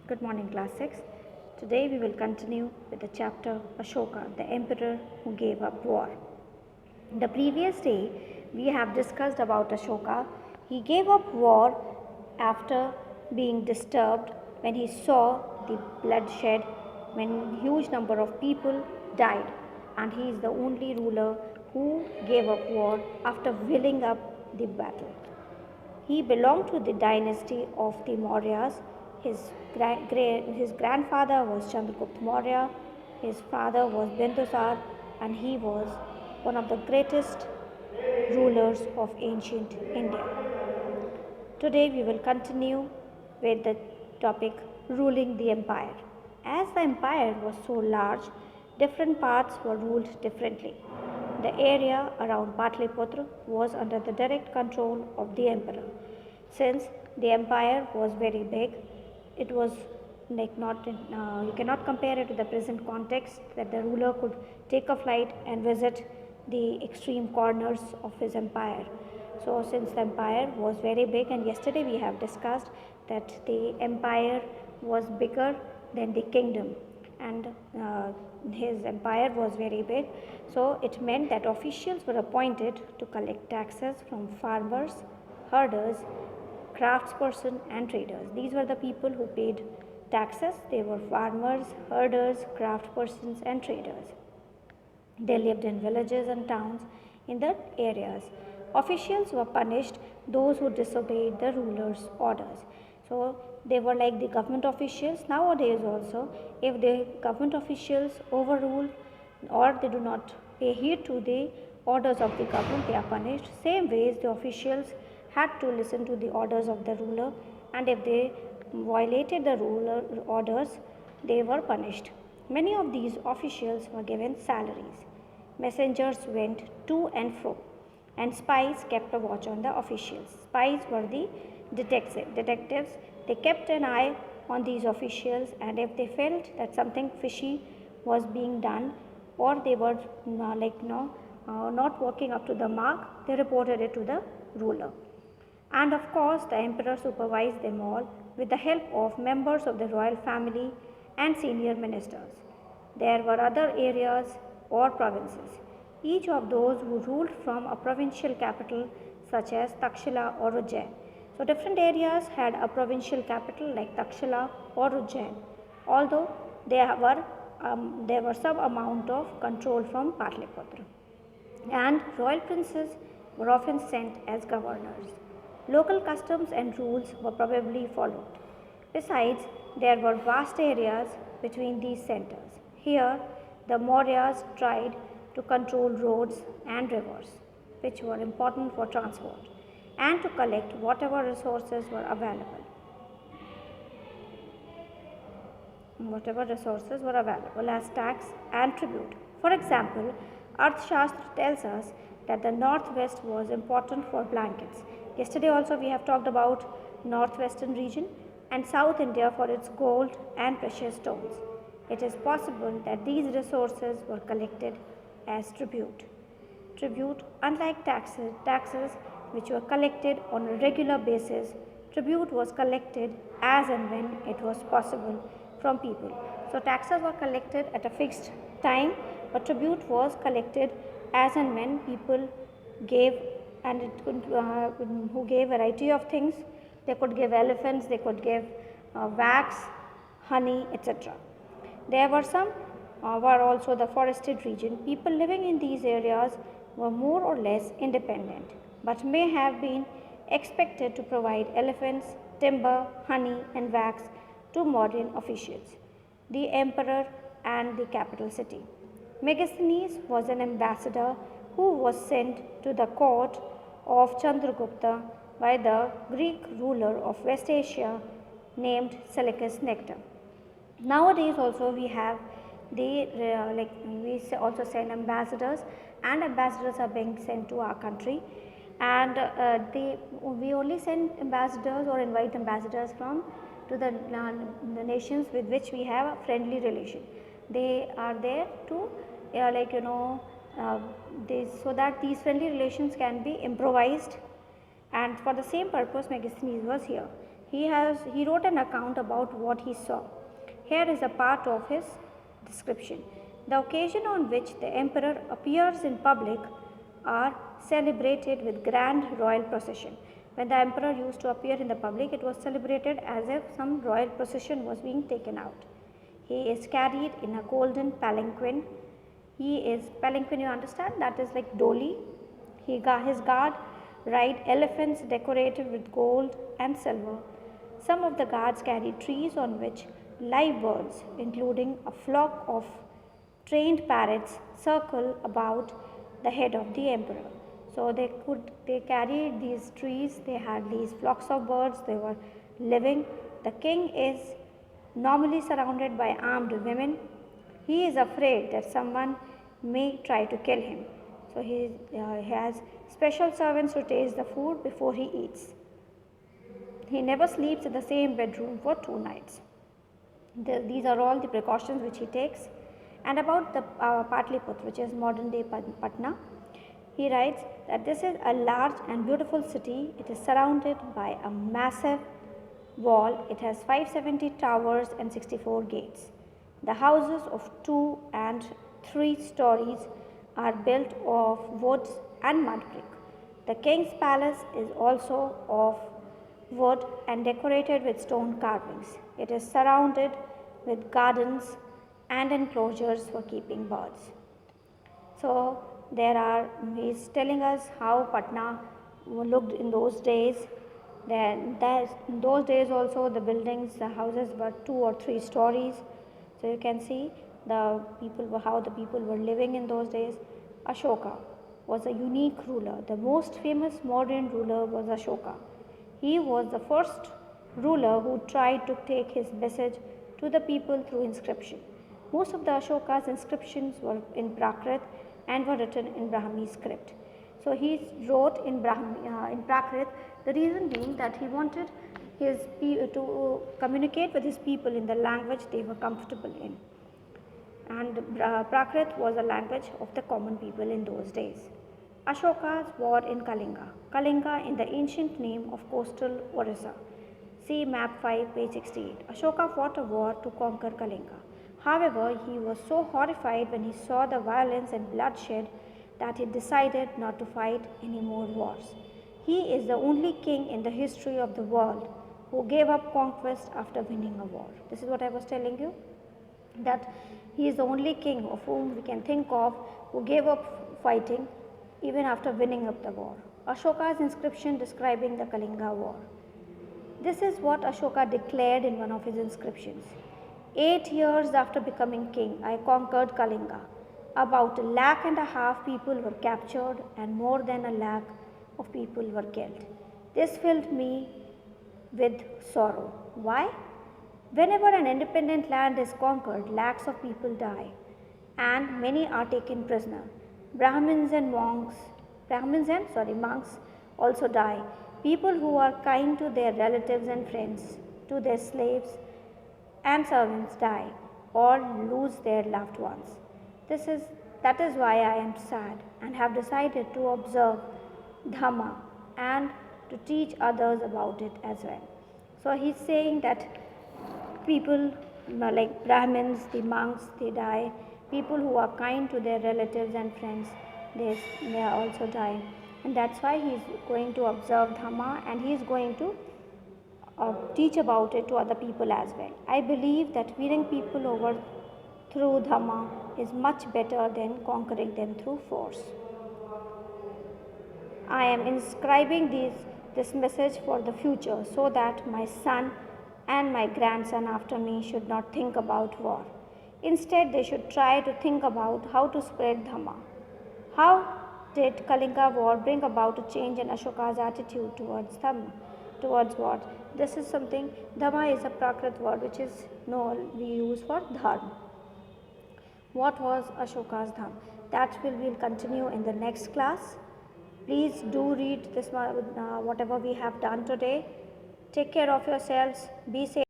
Good morning, class 6. Today we will continue with the chapter Ashoka, the emperor who gave up war. The previous day we have discussed about Ashoka. He gave up war after being disturbed when he saw the bloodshed, when huge number of people died, and he is the only ruler who gave up war after willing up the battle. He belonged to the dynasty of the Mauryas. His grandfather was Chandragupta Maurya, his father was Bindusar, and he was one of the greatest rulers of ancient India. Today we will continue with the topic ruling the empire. As the empire was so large, different parts were ruled differently. The area around Patliputra was under the direct control of the emperor. Since the empire was very big, it was like not you cannot compare it to the present context that the ruler could take a flight and visit the extreme corners of his empire. So since the empire was very big, and yesterday we have discussed that the empire was bigger than the kingdom, and his empire was very big, so it meant that officials were appointed to collect taxes from farmers, herders, craftsperson and traders. These were the people who paid taxes. They were farmers, herders, craftspersons and traders. They lived in villages and towns in the areas. Officials were punished those who disobeyed the ruler's orders. So they were like the government officials. Nowadays also, if the government officials overrule or they do not pay heed to the orders of the government, they are punished. Same ways the officials had to listen to the orders of the ruler, and if they violated the ruler orders, they were punished. Many of these officials were given salaries. Messengers went to and fro, and spies kept a watch on the officials. Spies were the detectives. They kept an eye on these officials, and if they felt that something fishy was being done, or they were not working up to the mark, they reported it to the ruler. And of course, the emperor supervised them all with the help of members of the royal family and senior ministers. There were other areas or provinces, each of those who ruled from a provincial capital such as Takshila or Ujjain. So different areas had a provincial capital like Takshila or Ujjain, although there were some amount of control from Patliputra. And royal princes were often sent as governors. Local customs and rules were probably followed. Besides, there were vast areas between these centers. Here, the Mauryas tried to control roads and rivers, which were important for transport, and to collect whatever resources were available. As tax and tribute. For example, Arthashastra tells us that the northwest was important for blankets. Yesterday also we have talked about northwestern region, and South India for its gold and precious stones. It is possible that these resources were collected as tribute. Tribute, unlike taxes which were collected on a regular basis, tribute was collected as and when it was possible from people. So taxes were collected at a fixed time, but tribute was collected as and when people gave, and it could, who gave variety of things. They could give elephants, they could give wax, honey, etc. There were were also the forested region. People living in these areas were more or less independent, but may have been expected to provide elephants, timber, honey and wax to modern officials, the emperor and the capital city. Megasthenes was an ambassador who was sent to the court of Chandragupta by the Greek ruler of West Asia named Seleucus Nectar. Nowadays also we have we also send ambassadors, and ambassadors are being sent to our country, and we only send ambassadors or invite ambassadors from to the nations with which we have a friendly relation. They are there to so that these friendly relations can be improvised, and for the same purpose Megasthenes was here. he wrote an account about what he saw. Here is a part of his description. The occasion on which the emperor appears in public are celebrated with grand royal procession. When the emperor used to appear in the public, it was celebrated as if some royal procession was being taken out. He is carried in a golden palanquin. Palanquin, you understand, that is like dolly. His guard ride elephants decorated with gold and silver. Some of the guards carry trees on which live birds, including a flock of trained parrots, circle about the head of the emperor. So they carried these trees, they had these flocks of birds, they were living. The king is normally surrounded by armed women. He is afraid that someone may try to kill him. So he has special servants who taste the food before he eats. He never sleeps in the same bedroom for 2 nights. These are all the precautions which he takes. And about the Patliputra, which is modern day Patna, he writes that this is a large and beautiful city. It is surrounded by a massive wall. It has 570 towers and 64 gates. The houses of 2 and 3 stories are built of woods and mud brick. The king's palace is also of wood and decorated with stone carvings. It is surrounded with gardens and enclosures for keeping birds. So he is telling us how Patna looked in those days. In those days also the buildings, the houses were 2 or 3 stories. So you can see how the people were living in those days. Ashoka was a unique ruler. The most famous modern ruler was Ashoka. He was the first ruler who tried to take his message to the people through inscription. Most of the Ashoka's inscriptions were in Prakrit and were written in Brahmi script. So he wrote in Prakrit, the reason being that he wanted to communicate with his people in the language they were comfortable in. And Prakrit was a language of the common people in those days. Ashoka's war in Kalinga. Kalinga in the ancient name of coastal Orissa. See map 5, page 68. Ashoka fought a war to conquer Kalinga. However, he was so horrified when he saw the violence and bloodshed that he decided not to fight any more wars. He is the only king in the history of the world who gave up conquest after winning a war. This is what I was telling you, that he is the only king of whom we can think of who gave up fighting even after winning up the war. Ashoka's inscription describing the Kalinga war. This is what Ashoka declared in one of his inscriptions. 8 years after becoming king, I conquered Kalinga. About 1.5 lakh people were captured and more than 1 lakh of people were killed. This filled me with sorrow. Why? Whenever an independent land is conquered, lakhs of people die and many are taken prisoner. Brahmins and monks also die. People who are kind to their relatives and friends, to their slaves and servants die or lose their loved ones. That is why I am sad and have decided to observe Dhamma and to teach others about it as well. So he is saying that people like Brahmins, the monks, they die. People who are kind to their relatives and friends, they are also dying. And that's why he is going to observe Dhamma and he is going to teach about it to other people as well. I believe that winning people over through Dhamma is much better than conquering them through force. I am inscribing this message for the future so that my son and my grandson after me should not think about war. Instead, they should try to think about how to spread Dhamma. How did Kalinga war bring about a change in Ashoka's attitude towards Dhamma? Towards what? This is something, Dhamma is a Prakrit word which is we use for Dharma. What was Ashoka's Dhamma? That will continue in the next class. Please do read this whatever we have done today. Take care of yourselves. Be safe.